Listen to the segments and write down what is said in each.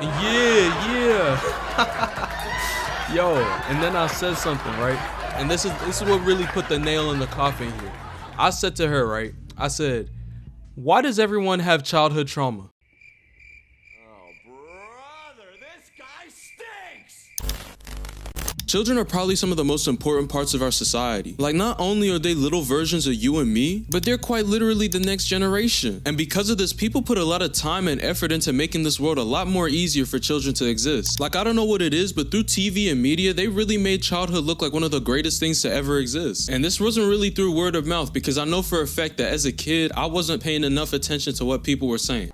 Yeah. Yo, and then I said something, right? And this is what really put the nail in the coffin here. I said to her, right? I said, why does everyone have childhood trauma? Children are probably some of the most important parts of our society. Like, not only are they little versions of you and me, but they're quite literally the next generation. And because of this, people put a lot of time and effort into making this world a lot more easier for children to exist. Like, I don't know what it is, but through TV and media, they really made childhood look like one of the greatest things to ever exist. And this wasn't really through word of mouth, because I know for a fact that as a kid, I wasn't paying enough attention to what people were saying.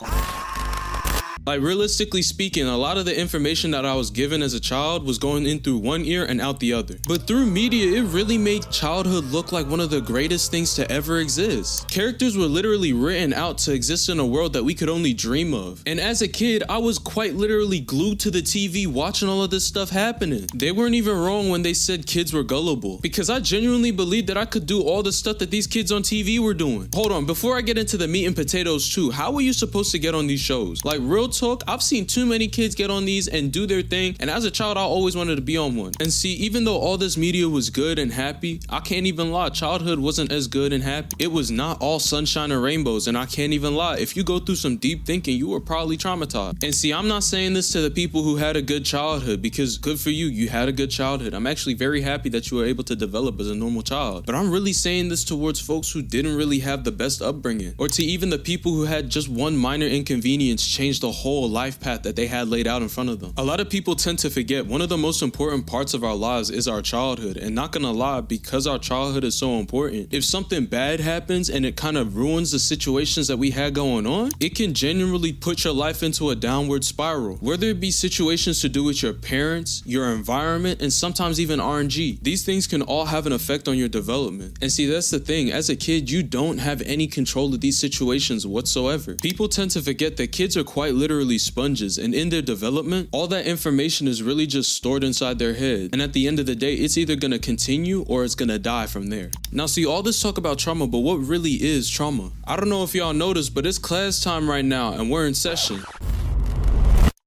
Like, realistically speaking, a lot of the information that I was given as a child was going in through one ear and out the other. But through media, it really made childhood look like one of the greatest things to ever exist. Characters were literally written out to exist in a world that we could only dream of. And as a kid, I was quite literally glued to the TV watching all of this stuff happening. They weren't even wrong when they said kids were gullible, because I genuinely believed that I could do all the stuff that these kids on TV were doing. Hold on, before I get into the meat and potatoes too, how were you supposed to get on these shows? Like, real talk, I've seen too many kids get on these and do their thing, and as a child I always wanted to be on one. And see, even though all this media was good and happy, I can't even lie, childhood wasn't as good and happy. It was not all sunshine and rainbows, and I can't even lie, if you go through some deep thinking, you were probably traumatized. And see, I'm not saying this to the people who had a good childhood, because good for you, you had a good childhood. I'm actually very happy that you were able to develop as a normal child. But I'm really saying this towards folks who didn't really have the best upbringing, or to even the people who had just one minor inconvenience change the whole life path that they had laid out in front of them. A lot of people tend to forget one of the most important parts of our lives is our childhood, and not gonna lie, because our childhood is so important, if something bad happens and it kind of ruins the situations that we had going on, it can genuinely put your life into a downward spiral. Whether it be situations to do with your parents, your environment, and sometimes even RNG, these things can all have an effect on your development. And see, that's the thing, as a kid, you don't have any control of these situations whatsoever. People tend to forget that kids are quite literally sponges, and in their development, all that information is really just stored inside their head. And at the end of the day, it's either gonna continue or it's gonna die from there. Now see, all this talk about trauma, but what really is trauma? I don't know if y'all noticed, but it's class time right now and we're in session.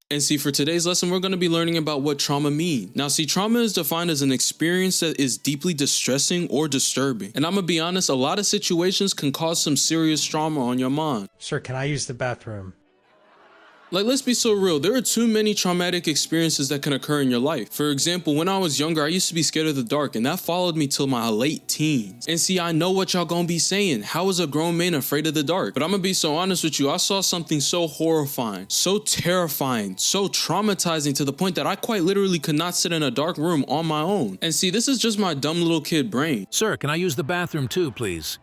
And see, for today's lesson, we're going to be learning about what trauma means. Now see, trauma is defined as an experience that is deeply distressing or disturbing. And I'm going to be honest, a lot of situations can cause some serious trauma on your mind. Sir, can I use the bathroom? Like, let's be so real, there are too many traumatic experiences that can occur in your life. For example, when I was younger, I used to be scared of the dark, and that followed me till my late teens. And see, I know what y'all gonna be saying. How is a grown man afraid of the dark? But I'm gonna be so honest with you, I saw something so horrifying, so terrifying, so traumatizing to the point that I quite literally could not sit in a dark room on my own. And see, this is just my dumb little kid brain. Sir, can I use the bathroom too, please?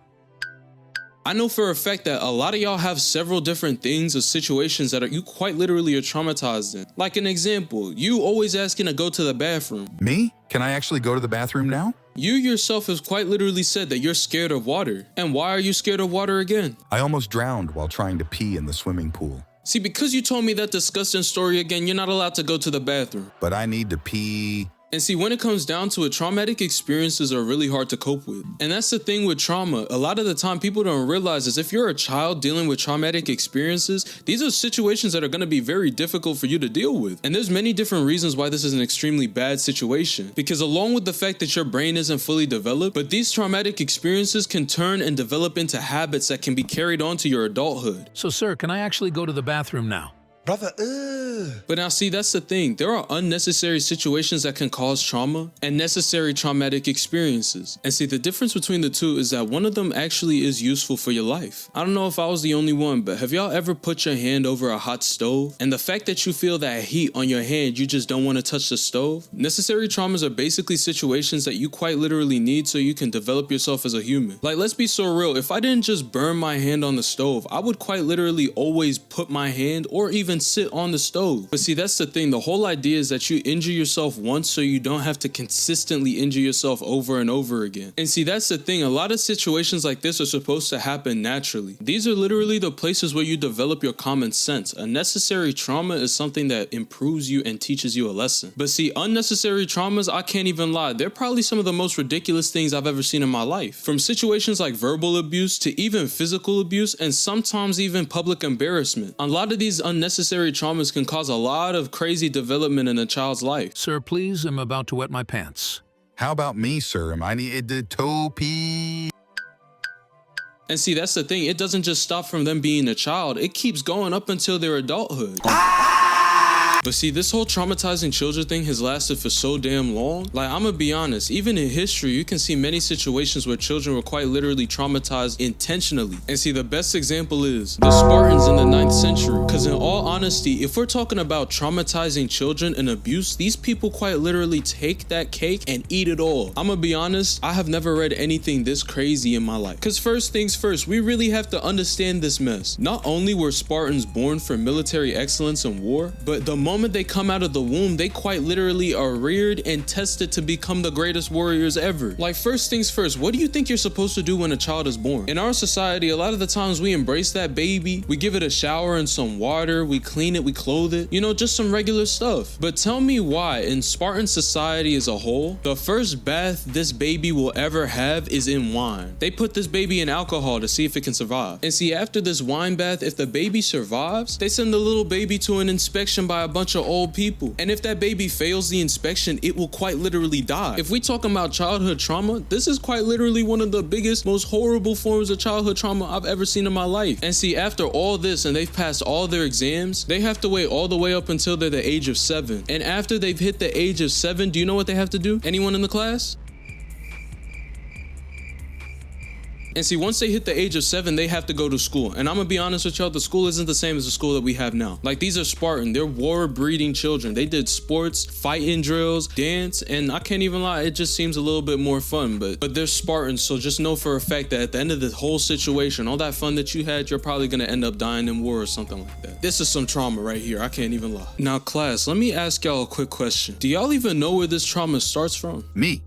I know for a fact that a lot of y'all have several different things or situations that you quite literally are traumatized in. Like an example, you always asking to go to the bathroom. Me? Can I actually go to the bathroom now? You yourself have quite literally said that you're scared of water. And why are you scared of water again? I almost drowned while trying to pee in the swimming pool. See, because you told me that disgusting story again, you're not allowed to go to the bathroom. But I need to pee. And see, when it comes down to it, traumatic experiences are really hard to cope with. And that's the thing with trauma. A lot of the time, people don't realize is if you're a child dealing with traumatic experiences, these are situations that are going to be very difficult for you to deal with. And there's many different reasons why this is an extremely bad situation. Because along with the fact that your brain isn't fully developed, but these traumatic experiences can turn and develop into habits that can be carried on to your adulthood. So, sir, can I actually go to the bathroom now? Brother, But now see, that's the thing. There are unnecessary situations that can cause trauma and necessary traumatic experiences. And see, the difference between the two is that one of them actually is useful for your life. I don't know if I was the only one, but have y'all ever put your hand over a hot stove? And the fact that you feel that heat on your hand, you just don't want to touch the stove? Necessary traumas are basically situations that you quite literally need so you can develop yourself as a human. Like, let's be so real. If I didn't just burn my hand on the stove, I would quite literally always put my hand or even sit on the stove. But see, that's the thing. The whole idea is that you injure yourself once so you don't have to consistently injure yourself over and over again. And see, that's the thing. A lot of situations like this are supposed to happen naturally. These are literally the places where you develop your common sense. A necessary trauma is something that improves you and teaches you a lesson. But see, unnecessary traumas, I can't even lie, they're probably some of the most ridiculous things I've ever seen in my life. From situations like verbal abuse to even physical abuse and sometimes even public embarrassment. A lot of these unnecessary unnecessary traumas can cause a lot of crazy development in a child's life. Sir, please, I'm about to wet my pants. How about me, sir? Am I needed to pee? And see, that's the thing. It doesn't just stop from them being a child. It keeps going up until their adulthood. But see, this whole traumatizing children thing has lasted for so damn long. Like, I'm gonna be honest, even in history, you can see many situations where children were quite literally traumatized intentionally. And see, the best example is the Spartans in the 9th century. Because in all honesty, if we're talking about traumatizing children and abuse, these people quite literally take that cake and eat it all. I'm gonna be honest, I have never read anything this crazy in my life. Because first things first, we really have to understand this mess. Not only were Spartans born for military excellence and war, but the moment they come out of the womb, they quite literally are reared and tested to become the greatest warriors ever. Like, first things first, what do you think you're supposed to do when a child is born? In our society, a lot of the times we embrace that baby, we give it a shower and some water, we clean it, we clothe it, you know, just some regular stuff. But tell me why, in Spartan society as a whole, the first bath this baby will ever have is in wine. They put this baby in alcohol to see if it can survive. And see, after this wine bath, if the baby survives, they send the little baby to an inspection by a bunch of old people. And if that baby fails the inspection, it will quite literally die. If we talking about childhood trauma, this is quite literally one of the biggest, most horrible forms of childhood trauma I've ever seen in my life. And see, after all this and they've passed all their exams, they have to wait all the way up until they're the age of 7. And after they've hit the age of 7, do you know what they have to do? Anyone in the class? And see, once they hit the age of 7, they have to go to school. And I'm gonna be honest with y'all, the school isn't the same as the school that we have now. Like, these are Spartan, they're war-breeding children. They did sports, fighting drills, dance, and I can't even lie, it just seems a little bit more fun. But they're Spartans, so just know for a fact that at the end of the whole situation, all that fun that you had, you're probably gonna end up dying in war or something like that. This is some trauma right here, I can't even lie. Now, class, let me ask y'all a quick question. Do y'all even know where this trauma starts from? Me.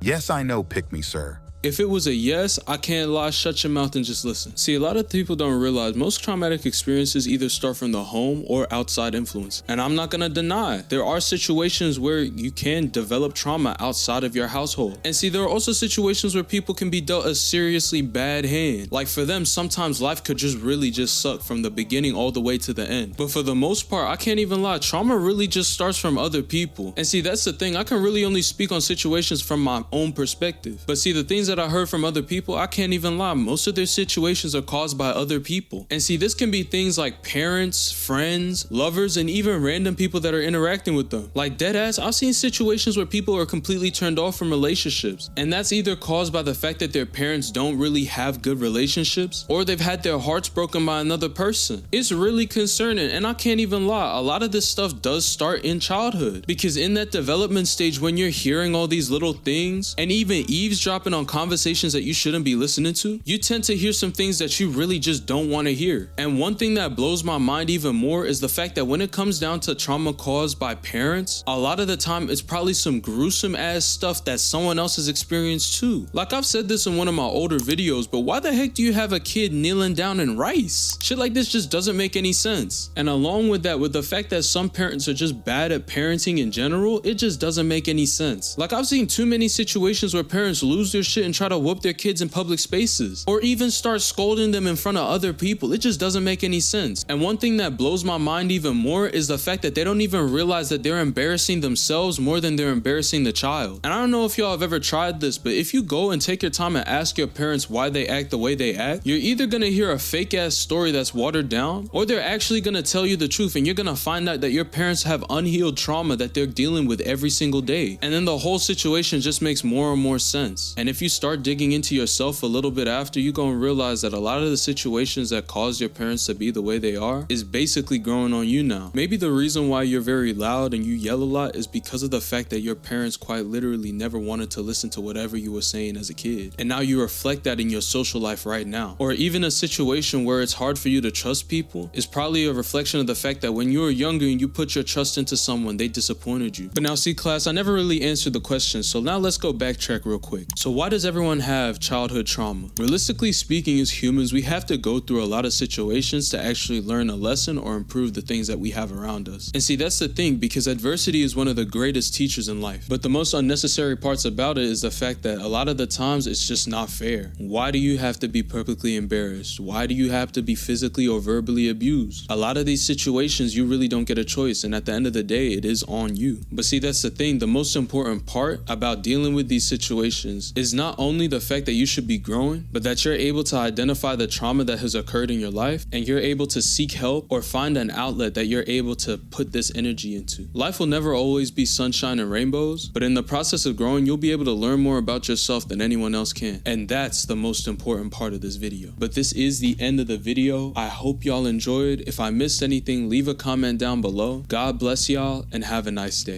Yes, I know, pick me, sir. If it was a yes, I can't lie, shut your mouth and just listen. See, a lot of people don't realize most traumatic experiences either start from the home or outside influence. And I'm not gonna deny, there are situations where you can develop trauma outside of your household. And see, there are also situations where people can be dealt a seriously bad hand. Like, for them, sometimes life could just really just suck from the beginning all the way to the end. But for the most part, I can't even lie, trauma really just starts from other people. And see, that's the thing, I can really only speak on situations from my own perspective. But see, the things that I heard from other people, I can't even lie, most of their situations are caused by other people. And see, this can be things like parents, friends, lovers, and even random people that are interacting with them. Like, deadass, I've seen situations where people are completely turned off from relationships, and that's either caused by the fact that their parents don't really have good relationships, or they've had their hearts broken by another person. It's really concerning, and I can't even lie, a lot of this stuff does start in childhood, because in that development stage, when you're hearing all these little things and even eavesdropping on conversations that you shouldn't be listening to, you tend to hear some things that you really just don't want to hear. And one thing that blows my mind even more is the fact that when it comes down to trauma caused by parents, a lot of the time it's probably some gruesome ass stuff that someone else has experienced too. Like, I've said this in one of my older videos, but why the heck do you have a kid kneeling down in rice? Shit like this just doesn't make any sense. And along with that, with the fact that some parents are just bad at parenting in general, it just doesn't make any sense. Like, I've seen too many situations where parents lose their shit and try to whoop their kids in public spaces, or even start scolding them in front of other people. It just doesn't make any sense. And one thing that blows my mind even more is the fact that they don't even realize that they're embarrassing themselves more than they're embarrassing the child. And I don't know if y'all have ever tried this, but if you go and take your time and ask your parents why they act the way they act, you're either gonna hear a fake ass story that's watered down, or they're actually gonna tell you the truth, and you're gonna find out that your parents have unhealed trauma that they're dealing with every single day. And then the whole situation just makes more and more sense. And if you start digging into yourself a little bit after, you're gonna realize that a lot of the situations that caused your parents to be the way they are is basically growing on you now. Maybe the reason why you're very loud and you yell a lot is because of the fact that your parents quite literally never wanted to listen to whatever you were saying as a kid. And now you reflect that in your social life right now. Or even a situation where it's hard for you to trust people is probably a reflection of the fact that when you were younger and you put your trust into someone, they disappointed you. But now see, class, I never really answered the question, so now let's go backtrack real quick. So why does everyone have childhood trauma? Realistically speaking, as humans, we have to go through a lot of situations to actually learn a lesson or improve the things that we have around us. And see, that's the thing, because adversity is one of the greatest teachers in life. But the most unnecessary parts about it is the fact that a lot of the times it's just not fair. Why do you have to be publicly embarrassed? Why do you have to be physically or verbally abused? A lot of these situations, you really don't get a choice, and at the end of the day, it is on you. But see, that's the thing. The most important part about dealing with these situations is not only the fact that you should be growing, but that you're able to identify the trauma that has occurred in your life, and you're able to seek help or find an outlet that you're able to put this energy into. Life will never always be sunshine and rainbows, but in the process of growing, you'll be able to learn more about yourself than anyone else can. And that's the most important part of this video. But this is the end of the video. I hope y'all enjoyed. If I missed anything, leave a comment down below. God bless y'all and have a nice day.